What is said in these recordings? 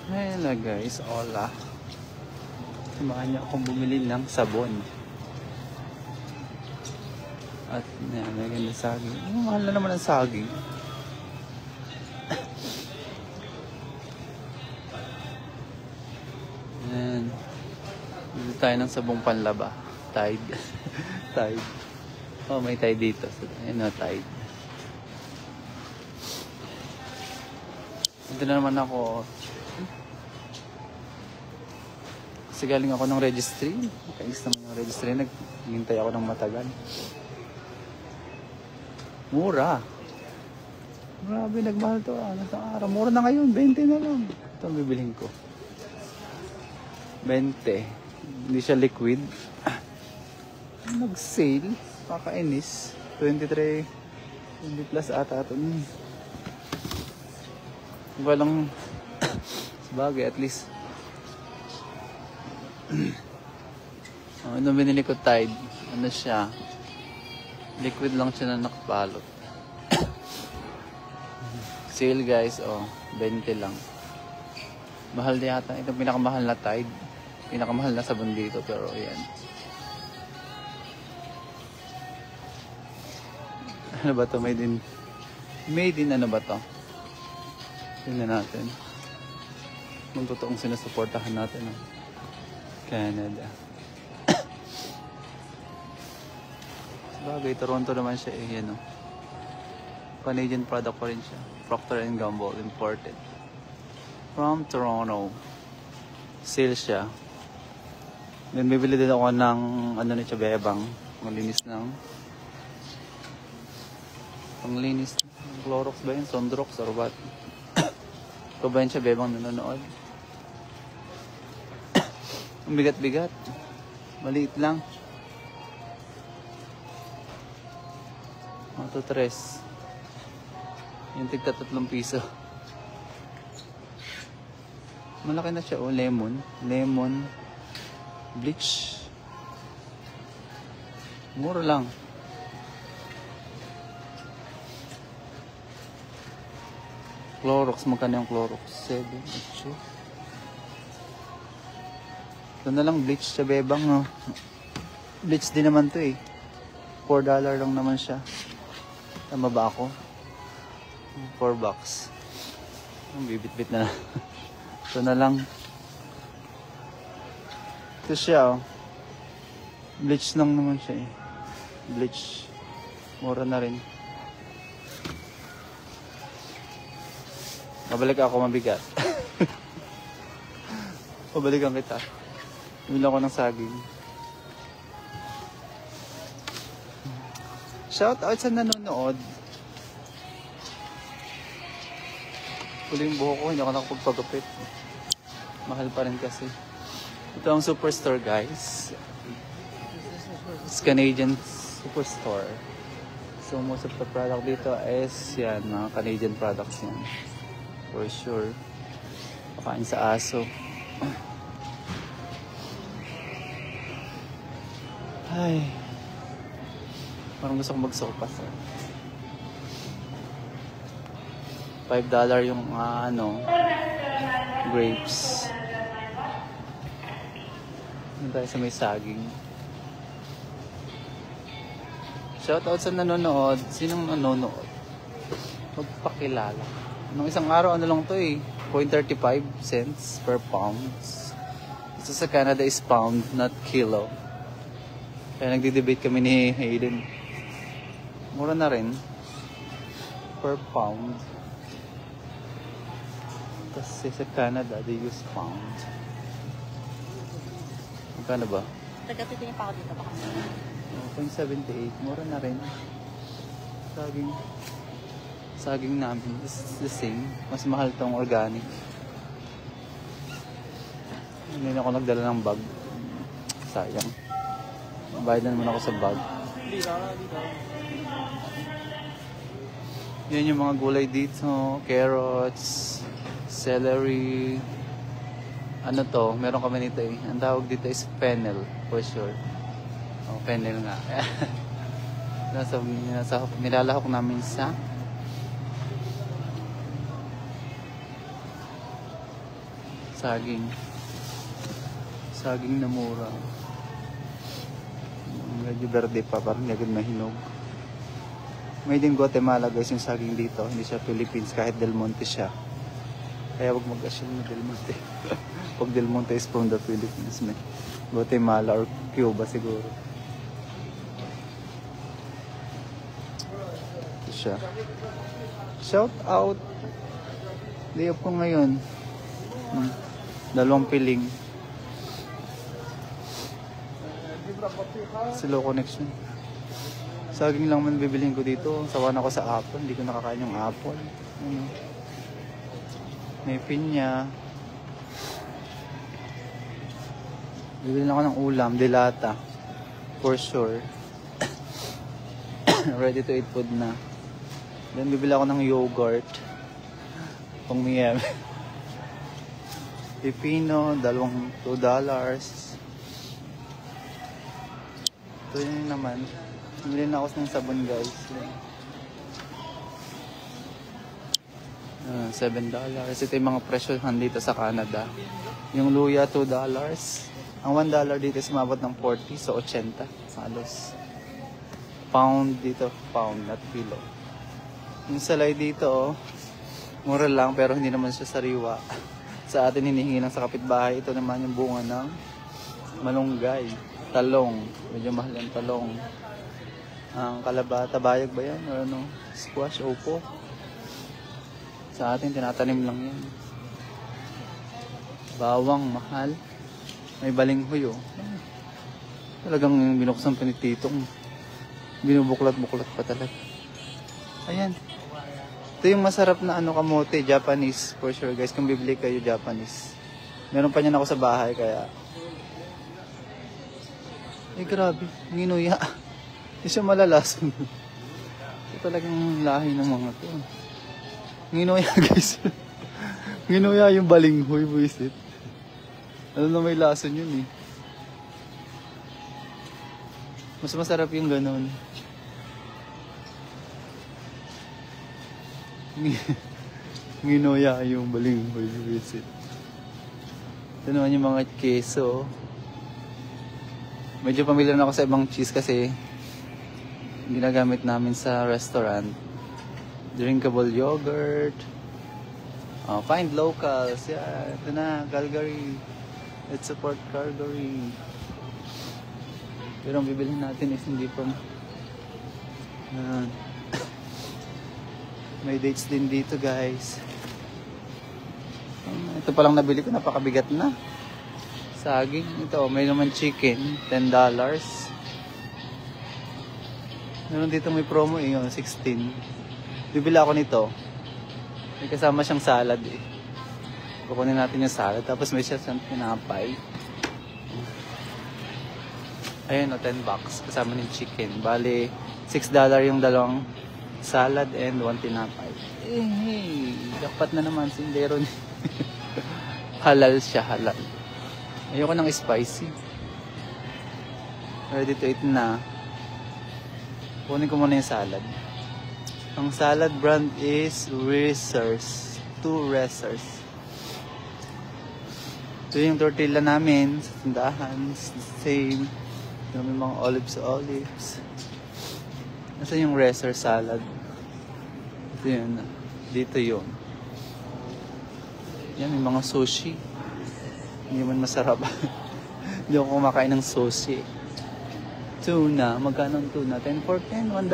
Hello guys, hola. Samahan niyo akong bumili ng sabon. At may ganda saging. Mahal na naman ang saging. Ayan. Bili tayo ng sabong panlaba. Tide. Tide. Oh, may Tide dito. Ayan na, Tide. Ito na naman ako. Kasi galing ako ng registry. Kainis naman ng registry. Naghintay ako ng matagal. Mura. Grabe, nagmahal to. Nasang araw. Mura na ngayon. 20 na lang. Ito ang bibilhin ko. 20. Hindi siya liquid. Nag-sale. Kakainis. 23. 20 plus ata ito. Walang sabagay at least. Ano binili ko Tide? Ano siya? Liquid lang siya na nakabalot. Sale guys, oh. 20 lang. Mahal yata. Ito pinakamahal na Tide. Pinakamahal na sabon dito pero ayan. Ano ba to? Made in ano ba to? Tingnan natin. Kung totoong sinusuportahan natin. Oh. Canada. Sabagay, Toronto naman siya eh. Yan, oh. Canadian product pa rin siya. Procter & Gamble, imported. From Toronto. Sale siya. Then bibili din ako ng ano ni Chabebang. Panglinis ng Clorox ba yun? Sondrox or what? Ito ba yun Chabebang nanonood? Ang bigat-bigat. Maliit lang. Ito 3. Yung tigta 3 piso. Malaki na siya. Oh, lemon. Lemon. Bleach. Mura lang. Clorox. Magkano yung Clorox? 7. 8. Ito na lang, bleach sa Bebang, no? Bleach din naman to eh. $4 lang naman siya. Tama ba ako? $4. Ang bibit-bit na. Ito na lang. Ito siya, oh. Bleach lang naman siya eh. Bleach. Mura na rin. Mabalik ako, mabigat. Pabalikan kita. Bumili ako ng saging. Shout out sa nanonood. Huli yung buhok ko, hindi ako nakapagpagupit. Mahal pa rin kasi. Ito ang Superstore guys. It's Canadian Superstore. So most of the product dito is yan, mga Canadian products yan. For sure. Pakain sa aso. Ay. Parang gusto kong magsopas. $5 yung ano, grapes. Ano tayo sa may saging. Shoutout sa nanonood. Sinong nanonood? Magpakilala. Nung isang araw, ano lang to eh. 0.35 cents per pound. Ito sa Canada is pound, not kilo. Kaya nagdi-debate kami ni Hayden. Mura na rin. Per pound. Kasi sa Canada, they use pound. Magkano ba? Taga-titingin pa ako dito baka. 0.78. Mura na rin. Saging namin is the same. Mas mahal tong organic. Hindi na ako nagdala ng bag. Sayang. Bayad na naman ako sa bag. Yan yung mga gulay dito. Carrots, celery. Ano to? Meron kami nito eh. Ang tawag dito is fennel. For sure. Oh, fennel nga. Nilalahok namin sa Saging. Saging na mura. Medyo verde pa, parang hindi agad mahinog. Made in Guatemala guys yung saging dito. Hindi siya Philippines kahit Del Monte siya. Kaya wag mag-assume na Del Monte. Pag Del Monte is from the Philippines, may Guatemala or Cuba siguro. Ito siya. Shout out. Day off ko ngayon. 2 piling. Slow connection. Saging lang man bibilihin ko dito. Sawa na ako sa apple. Hindi ko nakakain yung apple. May pinya. Bibili na ako ng ulam. Dilata. For sure. Ready to eat food na. Then bibili ako ng yogurt. Pang miyem. Pipino. $2. Ito yun naman. Bumili na ako ng sabon guys. $7. Ito yung mga presyohan dito sa Canada. Yung luya $2. Ang $1 dito is umabot ng 40, so 80 halos. Pound dito, pound not kilo. Yung salay dito, mura lang pero hindi naman siya sariwa. Sa atin hinihingi lang sa kapitbahay. Ito naman yung bunga ng malunggay, talong. Medyo mahal yung talong. Ang kalabata, bayag ba yan? Or ano? Squash, opo. Sa atin, tinatanim lang yan. Bawang, mahal. May balinghoy, oh. Talagang binuksan pa ni Titong. Binubuklat-buklat pa talaga. Ayan. Ito yung masarap na ano kamote, Japanese. For sure, guys. Kung bibili kayo, Japanese. Meron pa niyan ako sa bahay, kaya... Eh, grabe. Nginuya. Hindi siya malalason. Ito talagang lahi ng mga to. Nginuya guys. Nginuya yung balinghoy, buisit. Ano na may lason yun eh. Mas masarap yung ganon. Nginuya yung balinghoy, buisit. Ito naman yung mga keso. Medyo pamilyar na ako sa ibang cheese kasi ginagamit namin sa restaurant. Drinkable yogurt. Find locals. Yeah, ito na, Calgary. Let's support Calgary. Pero ang bibilhin natin is hindi from... may dates din dito guys. Ito palang nabili ko, napakabigat na. Saging. Ito, may naman chicken. $10. Meron dito may promo eh, yung 16. Bibili ako nito. May kasama siyang salad eh. Kukunin natin yung salad. Tapos may siya siyang tinapay. Ayun o, $10. Kasama ng chicken. Bali, $6 yung dalawang salad and 1 tinapay. Eh, hey. Dapat na naman sindero niya. Halal siya, halal. Ayoko ng spicy. Ready to eat na. Kunin ko muna yung salad. Ang salad brand is Reser's. 2 Reser's. Ito yung tortilla namin sa tindahan. Same. Ito may mga olives. Nasaan yung Reser's salad? Ito yun. Dito yun. Yan, may mga sushi. Hindi man masarap. Hindi ako kumakain ng sushi. Tuna. Magkano ang tuna? 10 for 10? $1?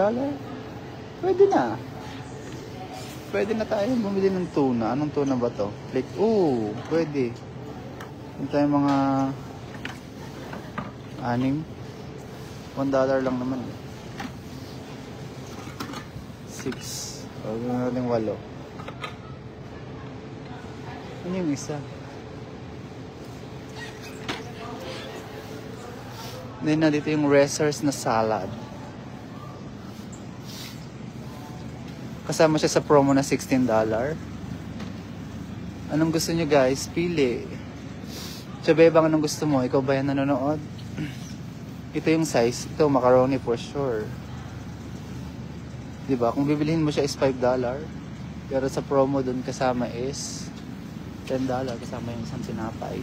Pwede na. Pwede na tayo bumili ng tuna. Anong tuna ba to? Like, pwede. Hindi tayo mga 6. $1 lang naman. 6. Huwag na natin 8. Ano yung isa? Then na dito yung Reser's na salad. Kasama siya sa promo na $16. Anong gusto nyo guys? Pili. Bebang, anong gusto mo? Ikaw ba yan nanonood? Ito yung size. Ito, macaroni for sure. Diba? Kung bibilihin mo siya is $5. Pero sa promo dun kasama is $10 kasama yung isang tinapay.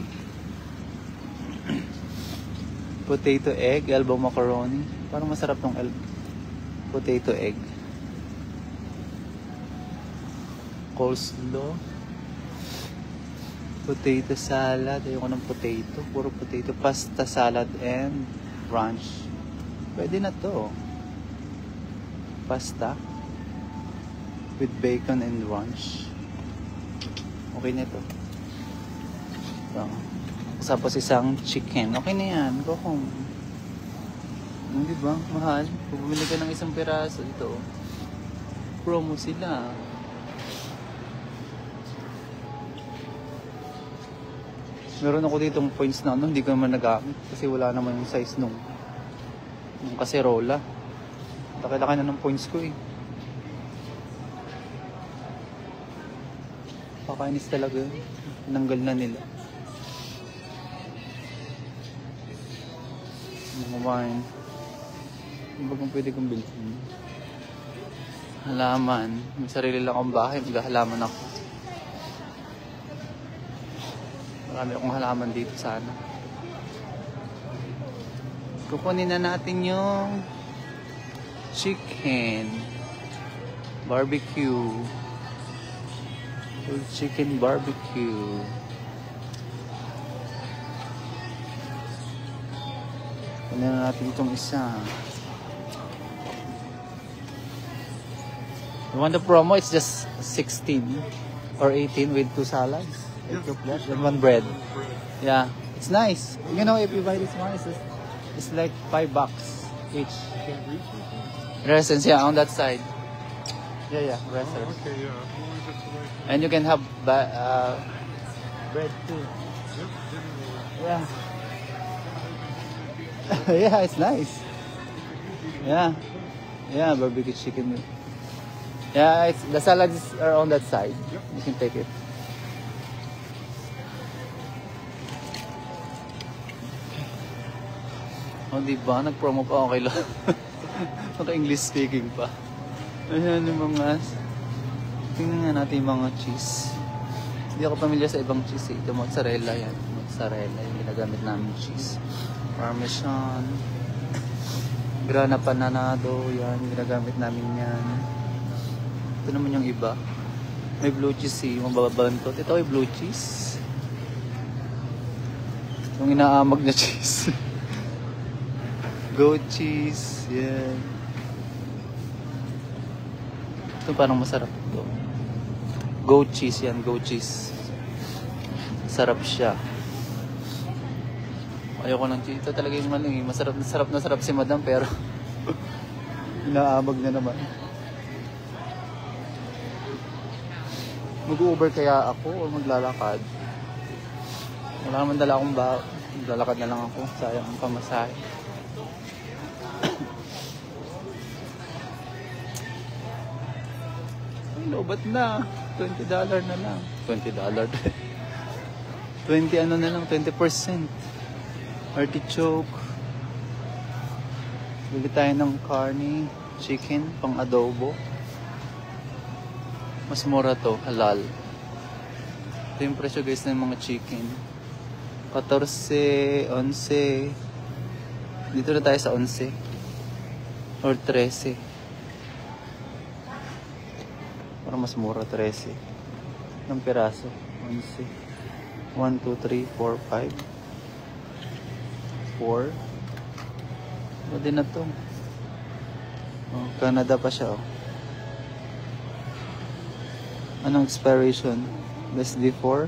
Potato egg, elbow macaroni. Parang masarap tong potato egg. Coleslaw. Potato salad. Ayoko ng potato. Puro potato. Pasta salad and ranch. Pwede na to. Pasta with bacon and ranch. Okay na to. So, tapos isang chicken. Okay na yan. Go home. Hindi ba? Mahal. Kung bumili ka ng isang piraso dito, promo sila. Meron ako ditong points na hindi ko naman nagamit kasi wala naman yung size nung kaserola. Laki-laki na ng points ko eh. Pakainis talaga yun. Tinanggal na nila. Wine. Ano ba kung pwede kong bilhin? Halaman. May sarili lang akong bahay. Maghahalaman ako. Marami akong halaman dito sana. Kukunin na natin yung chicken. Barbecue. Chicken barbecue. Kunin na natin itong isa. You want the promo? It's just 16 or 18 with 2 salads. And one bread. Yeah, it's nice. You know, if you buy this one, it's like $5 each. Restaurants, yeah, on that side. Yeah, restaurants. Okay, yeah. And you can have bread too. Yeah. Yeah, it's nice. Yeah, barbecue chicken. Yeah, the salads are on that side. You can take it. Oh, diba? Nag-promo pa ako kay Lo. Naka-English speaking pa. Ayan yung mga... Tingnan nga natin yung mga cheese. Hindi ako pamilya sa ibang cheese eh. Ito mozzarella yan. Mozzarella yung ginagamit namin cheese. Parmesan. Grana pananado. Yan, ginagamit namin yan. Ito naman yung iba. May blue cheese eh. Yung mababantot. Ito ay blue cheese. Yung inaamag na cheese. Goat cheese. Yeah. Ito parang masarap ito. Goat cheese yan. Goat cheese. Sarap siya. Ayoko ng cheese. Ito talaga yung masarap na sarap si madam pero inaamag na naman. Mag-Uber kaya ako o maglalakad? Wala naman dala akong ba. Maglalakad na lang ako. Sayang ang pamasahe. Ay, lobat na. $20 na lang. $20. 20 ano na lang. 20%. Artichoke. Bili tayo ng carne. Chicken. Pang adobo. Mas mura to. Halal. Ito yung presyo guys ng mga chicken. 14, 11. Dito na tayo sa 11. Or 13. Para mas mura 13. Ng piraso. 11. 1, 2, 3, 4, 5. 4. Pwede na to. Oh, Canada pa siya oh. Anong expiration? Best before?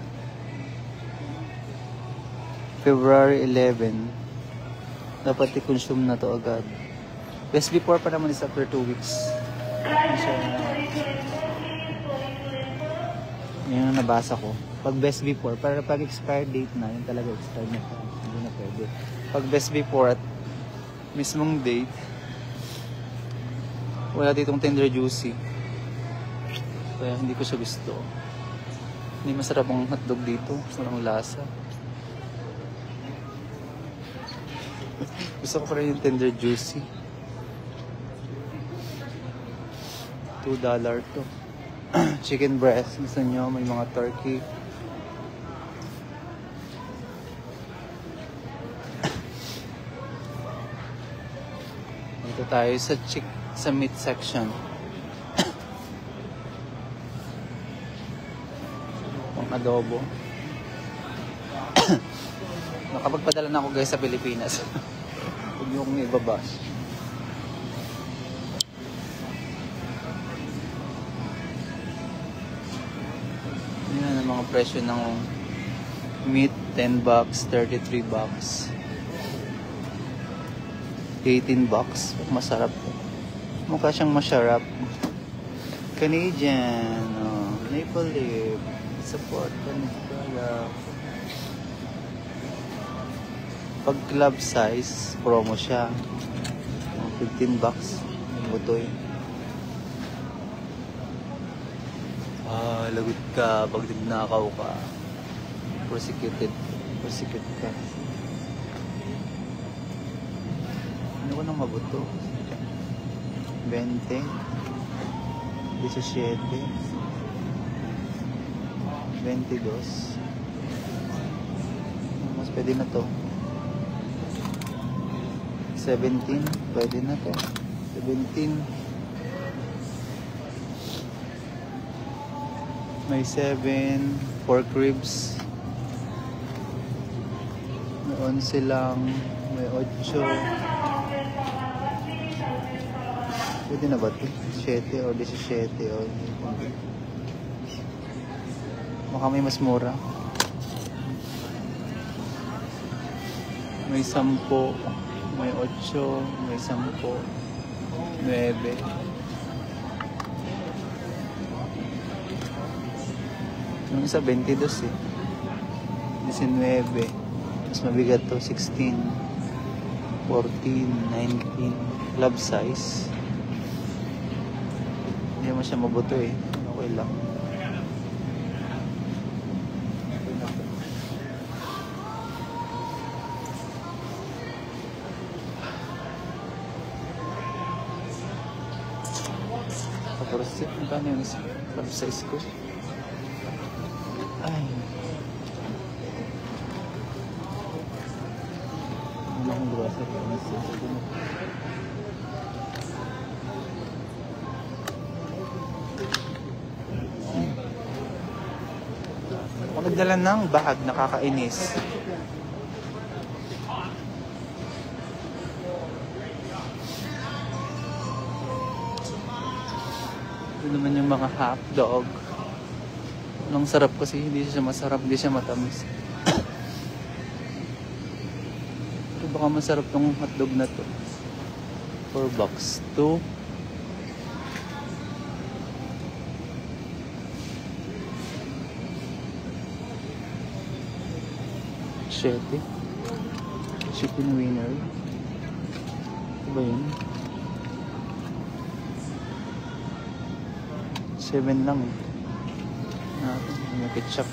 February 11. Dapat i-consume na to agad. Best before pa naman is after 2 weeks. Yan ang nabasa ko. Pag best before, para pag expired date na, yun talaga expired na. Hindi na pwede. Pag best before at mismong date, wala ditong tender juicy. Kaya hindi ko siya gusto. Hindi masarap ang hotdog dito. Sarang lasa. Gusto ko pa rin yung tender juicy. $2 to. Chicken breast. Gusto nyo, may mga turkey. Dito tayo sa meat section. Pang adobo. Nakapagpadala na ako guys sa Pilipinas. Huwag niyo kong ibabash. Yan ang mga presyo ng meat. 10 bucks, 33 bucks, 18 bucks. Masarap. Mukha siyang masarap. Canadian. Oh, Maple Leaf. Support Canada. Pag club size, promo siya. 15 bucks. Butoy. Lagot ka pag nagnakaw ka. Persecute ka. Ano ko nang mabuto? 20, 17, 22. Mas pwede na to. 17, pwede na to. 17. May 7 pork ribs. May 11 lang. May 8. Pwede na ba ito? 7 o 17 o... Baka may mas mura. May 10. May 8. May 10. 9. Yung isa 22 eh. 19. Mas mabigat to. 16. 14. 19. Club size. Hindi mo siya mabuto eh. Okay lang. Tapos, magkano yung isa? Club size ko. Ay. Ano akong grocery? Ako nagdala ng bag, nakakainis. Ito naman yung mga hotdog. Ang sarap kasi, hindi siya masarap, hindi siya matamis. Pero baka masarap tong hotdog na to. 4 bucks. 2. Shete. Chicken winner. Ano ba yun? 7 lang eh. May ketchup.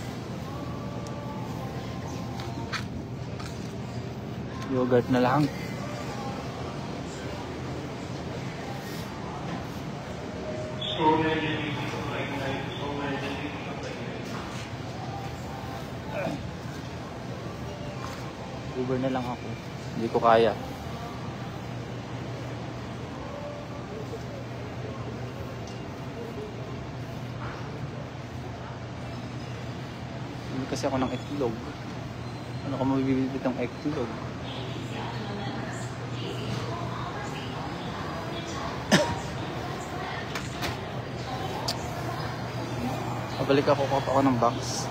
Yogurt na lang. Uber na lang ako. Hindi ko kaya. Kasi ako ng itlog. Ano ka mabibibit ng itlog? Pabalik ako ng box.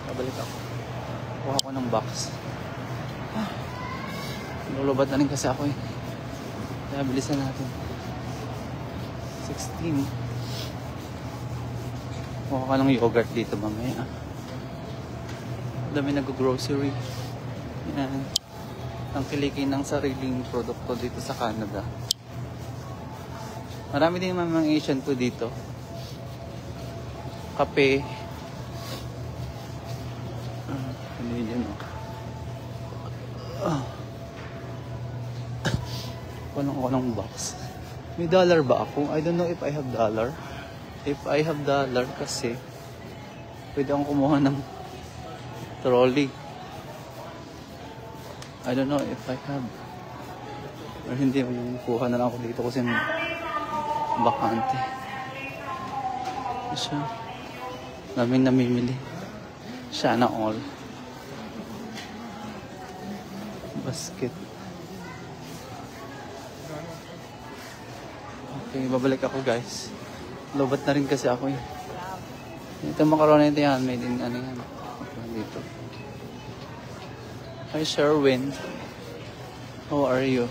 Pabalik ako. Kuha ko ng box. Lulubat na rin kasi ako eh. Kaya bilisan natin. 16. Kuha ka ng yogurt dito mamaya. Dami nag-grocery. Yan. Ang kilikin ng sariling produkto dito sa Canada. Marami din mga Asian food dito. Kape. Ano yun oh. Kulang ako ng box. May dollar ba ako? I don't know if I have dollar. If I have dollar kasi pwede akong kumuha ng trolley. I don't know if I have. Or hindi, kuha na lang ako dito kasi bakante. Siya. Daming namimili. Sana all. Basket. Okay, babalik ako guys. Lobat na rin kasi ako eh. Ito macaroni ito yan. Made in ano yan. Okay, dito. Hi Sherwin. How are you?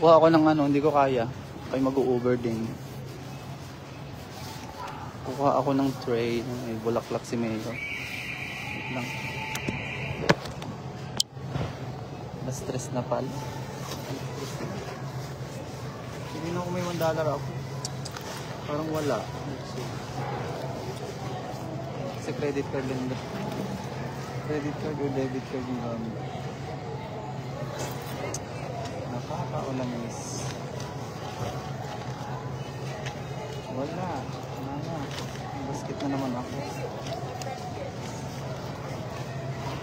Kuha ako ng ano, hindi ko kaya. Kaya mag-Uber din. Kuha ako ng tray. May bulaklak si Mayo. Wait lang. Na-stress na pala. Hindi na ako may $1 ako. Parang wala. Kasi credit card din. Credit card or debit card yung gamit. Nakaka-ulamis. Wala. Wala. Basket na naman ako.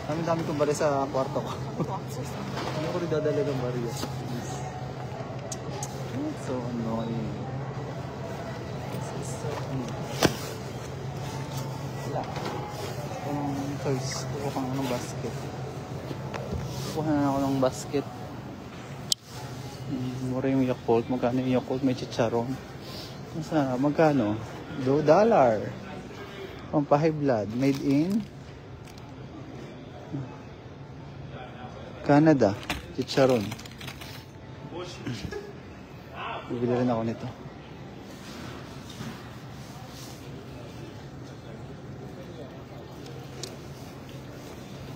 Dami-dami kong bari sa kwarto ko. Hindi ko rin dadala ng bari. It's so annoying. This is so annoying. Wala. Ito ng choice. Kukuha ko ng basket. Kukuha na ako ng basket. Mura yung Yakult. Magkano yung Yakult? May chicharon. Magkano? $2. Pampahigh blood. Made in Canada. Chicharon. Bibili rin ako nito.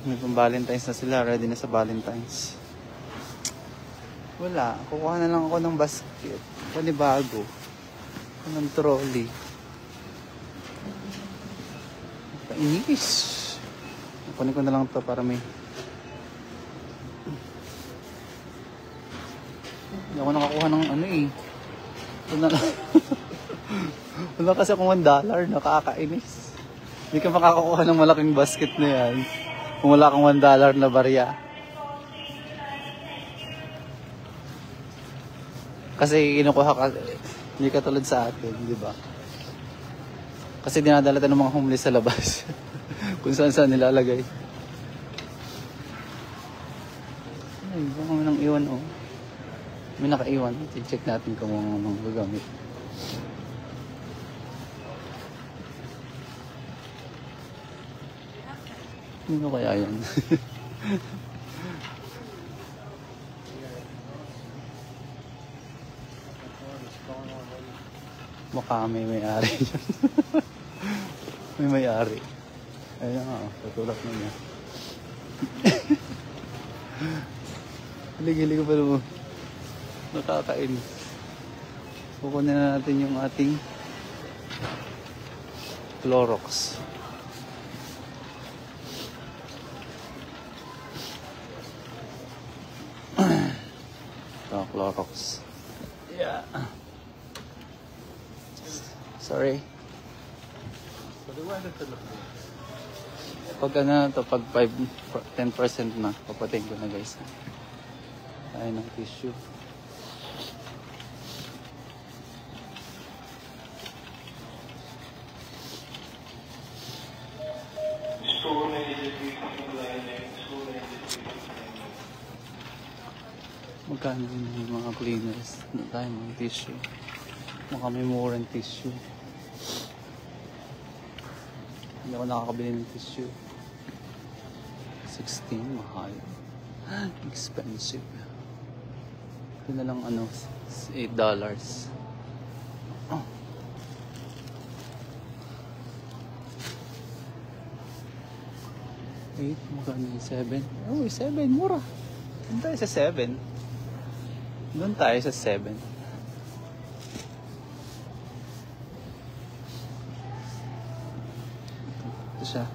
May pang Valentine's na sila. Ready na sa Valentine's. Wala. Kukuha na lang ako ng basket. Panibago. Ng trolley. Painis. Kunin ko na lang ito para may... Hindi ako nakakuha ng ano eh. Wala na. Wala kasi akong $1. Nakakainis. Hindi ka makakakuha ng malaking basket na yan. Kung wala kang $1 na barya. Kasi kinukuha ka, hindi ka tulad sa atin, di ba? Kasi dinadala tayo ng mga homeless sa labas. Kung saan nilalagay. Ay, baka may nang iwan oh. May nakaiwan. I-check natin kung anong gagamit. Ano kaya yan? Baka may may-ari yan. May may-ari. Ayun nga, tutulak na niya. Hili-hili ko pa naman. Nakakain. Kukunin na natin yung ating Clorox. Ito, Clorox. Yeah. Sorry. Pag ano to, pag 10% na, papatayin ko na guys. Tayo ng tissue. Magkano yung mga cleaners? Ano tayo mga tissue? Mukha may murang tissue. Hindi ako nakakabili ng tissue. 16, mahal. Expensive. Ito na lang ano, $8. Oh. $8, magkano yung 7? Oh, 7, mura. Doon tayo sa 7. Doon tayo sa 7. Ito siya.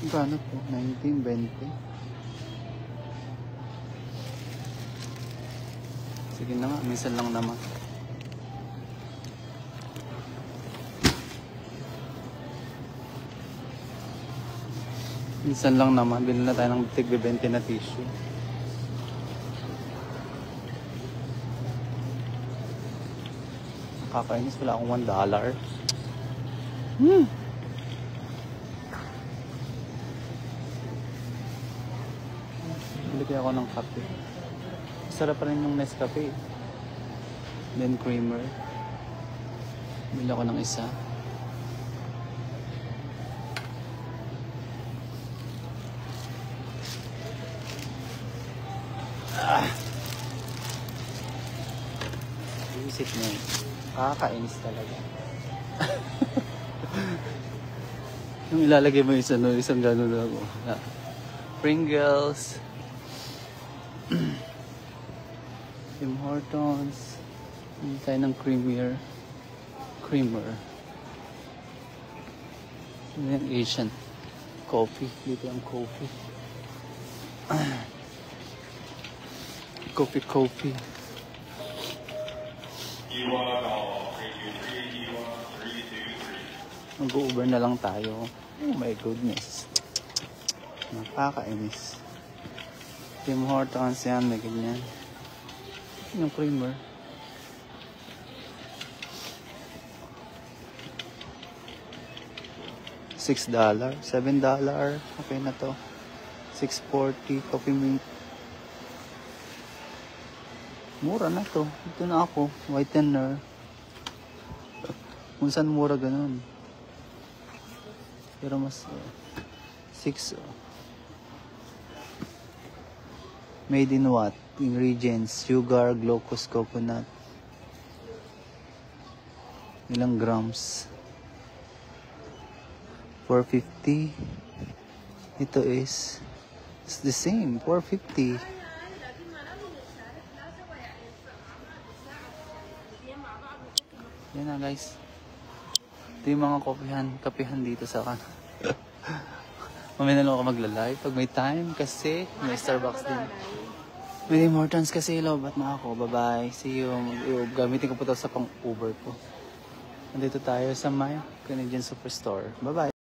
Magkano to? 19, 20. Sige na nga, minsan lang naman. Minsan lang naman, bilhin na tayo ng tig-20 na tissue. Nakakainis, wala akong $1. Bili kaya ako ng kape. Sarap pa rin yung Nescafe. Then creamer. Bili ako ng isa. Isip niyo. Kakainis talaga. Yung ilalagay mo isang gano'n lang ako. Pringles. Tim Hortons. Hindi tayo ng creamer. Ano yung Asian coffee. Dito yung coffee. Coffee. Mag-Uber na lang tayo. Oh my goodness. Nakakainis. Tim Hortons yan, may ganyan. Yung creamer. $6, $7. Okay na to. $6.40 coffee mate. Mura na to. Ito na ako. Whitener. Kung saan mura ganun. Pero mas 6. Made in what? Ingredients. Sugar, glucose, coconut. Ilang grams? 450. Ito is it's the same. 450. Yan na guys. Ito yung mga kapihan dito sa kan. Mamaya na lang ako magla-live pag may time kasi may Starbucks din. May Tim Hortons kasi lobat na ako. Bye-bye. See you. Gamitin ko po ito sa pang-Uber ko. Nandito tayo sa may Canadian Superstore. Bye-bye.